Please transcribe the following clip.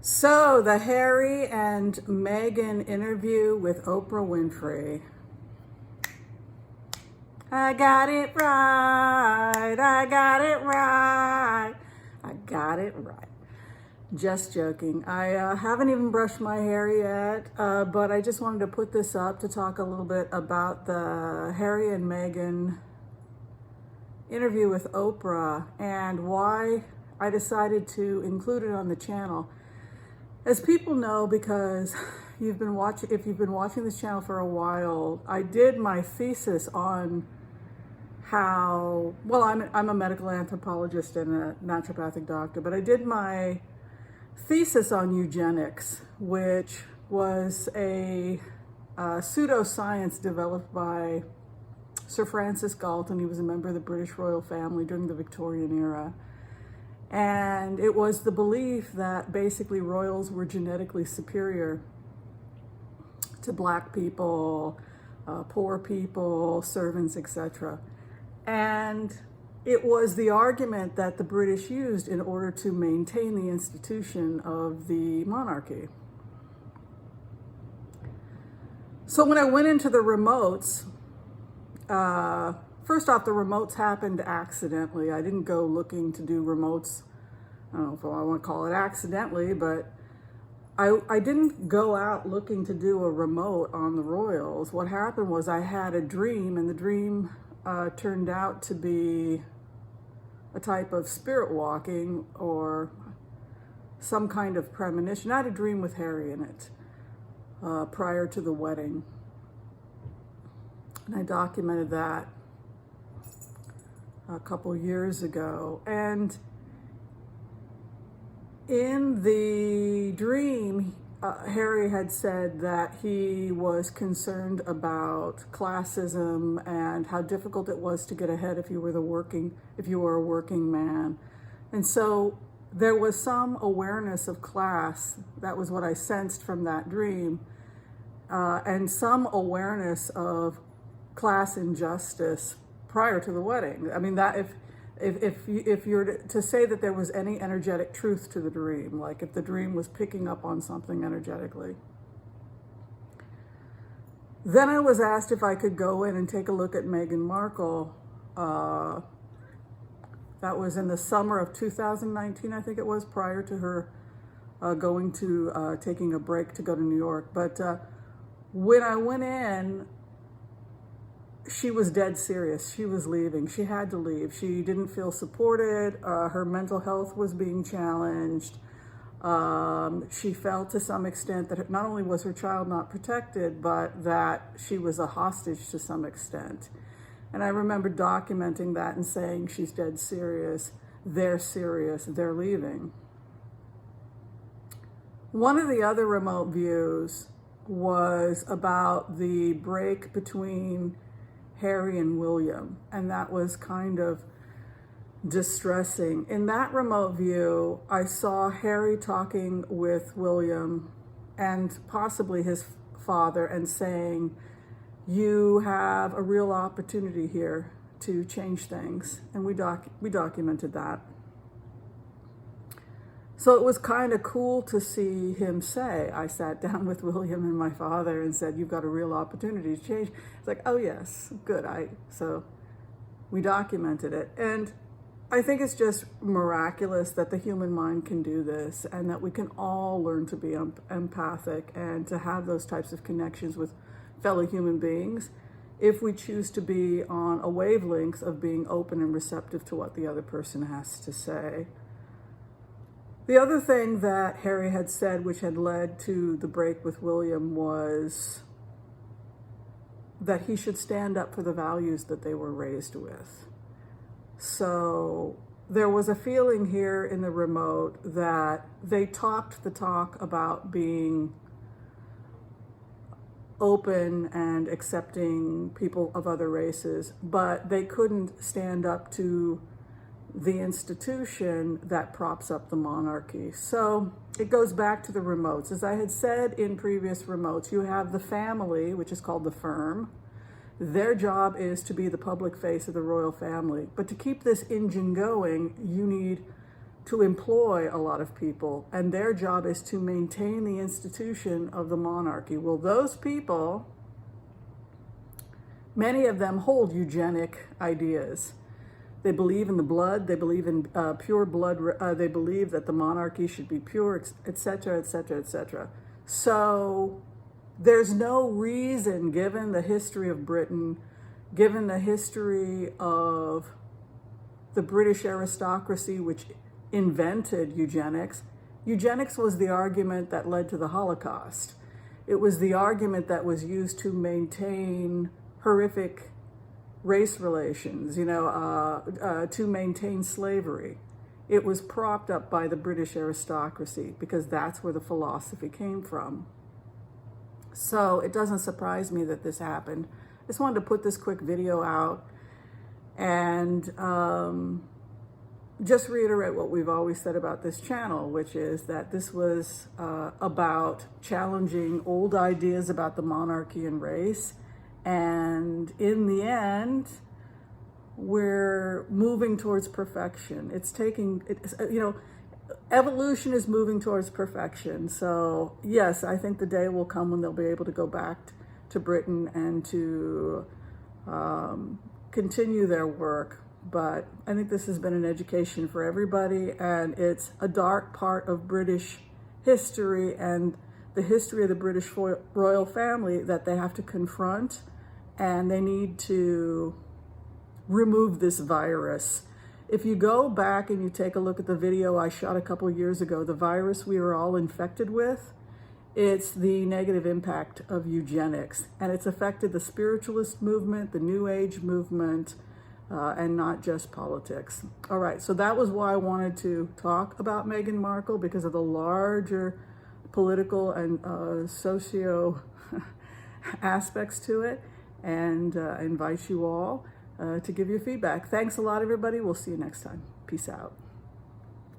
So, the Harry and Meghan interview with Oprah Winfrey. I got it right. I got it right. I got it right. Just joking. I haven't even brushed my hair yet, but I just wanted to put this up to talk a little bit about the Harry and Meghan interview with Oprah and why I decided to include it on the channel. As people know, because if you've been watching this channel for a while, I did my thesis on how, well, I'm a medical anthropologist and a naturopathic doctor, but I did my thesis on eugenics, which was a pseudoscience developed by Sir Francis Galton. He was a member of the British royal family during the Victorian era. And it was the belief that basically royals were genetically superior to black people, poor people, servants, etc. And it was the argument that the British used in order to maintain the institution of the monarchy. So when I went into the remotes, first off, the remotes happened accidentally. I didn't go looking to do remotes. I don't know if I want to call it accidentally, but I didn't go out looking to do a remote on the royals. What happened was I had a dream, and the dream turned out to be a type of spirit walking or some kind of premonition. I had a dream with Harry in it prior to the wedding. And I documented that a couple years ago. And in the dream, Harry had said that he was concerned about classism and how difficult it was to get ahead if you were a working man. And so there was some awareness of class. That was what I sensed from that dream. And some awareness of class injustice prior to the wedding. I mean, that if you're to say that there was any energetic truth to the dream, like if the dream was picking up on something energetically. Then I was asked if I could go in and take a look at Meghan Markle. That was in the summer of 2019, I think it was, prior to her taking a break to go to New York. But when I went in, she was dead serious. She was leaving. She had to leave. She didn't feel supported. Her mental health was being challenged. She felt to some extent that not only was her child not protected, but that she was a hostage to some extent. And I remember documenting that and saying, she's dead serious. They're leaving. One of the other remote views was about the break between Harry and William, and that was kind of distressing. In that remote view, I saw Harry talking with William and possibly his father and saying, you have a real opportunity here to change things, and we documented that. So it was kind of cool to see him say, I sat down with William and my father and said, you've got a real opportunity to change. It's like, oh yes, good. So we documented it. And I think it's just miraculous that the human mind can do this and that we can all learn to be empathic and to have those types of connections with fellow human beings if we choose to be on a wavelength of being open and receptive to what the other person has to say. The other thing that Harry had said, which had led to the break with William, was that he should stand up for the values that they were raised with. So there was a feeling here in the remote that they talked the talk about being open and accepting people of other races, but they couldn't stand up to the institution that props up the monarchy. So it goes back to the remotes. As I had said in previous remotes, you have the family, which is called the firm. Their job is to be the public face of the royal family. But to keep this engine going, you need to employ a lot of people, and their job is to maintain the institution of the monarchy. Well, those people, many of them hold eugenic ideas. They believe in the blood, they believe in pure blood, they believe that the monarchy should be pure, etc., etc., etc. So there's no reason, given the history of Britain, given the history of the British aristocracy, which invented eugenics. Eugenics was the argument that led to the Holocaust. It was the argument that was used to maintain horrific race relations, to maintain slavery. It was propped up by the British aristocracy because that's where the philosophy came from. So it doesn't surprise me that this happened. I just wanted to put this quick video out and just reiterate what we've always said about this channel, which is that this was about challenging old ideas about the monarchy and race. And in the end, we're moving towards perfection. Evolution is moving towards perfection. So yes, I think the day will come when they'll be able to go back to Britain and to continue their work. But I think this has been an education for everybody, and it's a dark part of British history and the history of the British royal family that they have to confront, and they need to remove this virus. If you go back and you take a look at the video I shot a couple years ago, the virus we were all infected with, it's the negative impact of eugenics, and it's affected the spiritualist movement, the New Age movement, and not just politics. All right, so that was why I wanted to talk about Meghan Markle, because of the larger political and socio aspects to it, and I invite you all to give your feedback. Thanks a lot, everybody. We'll see you next time. Peace out.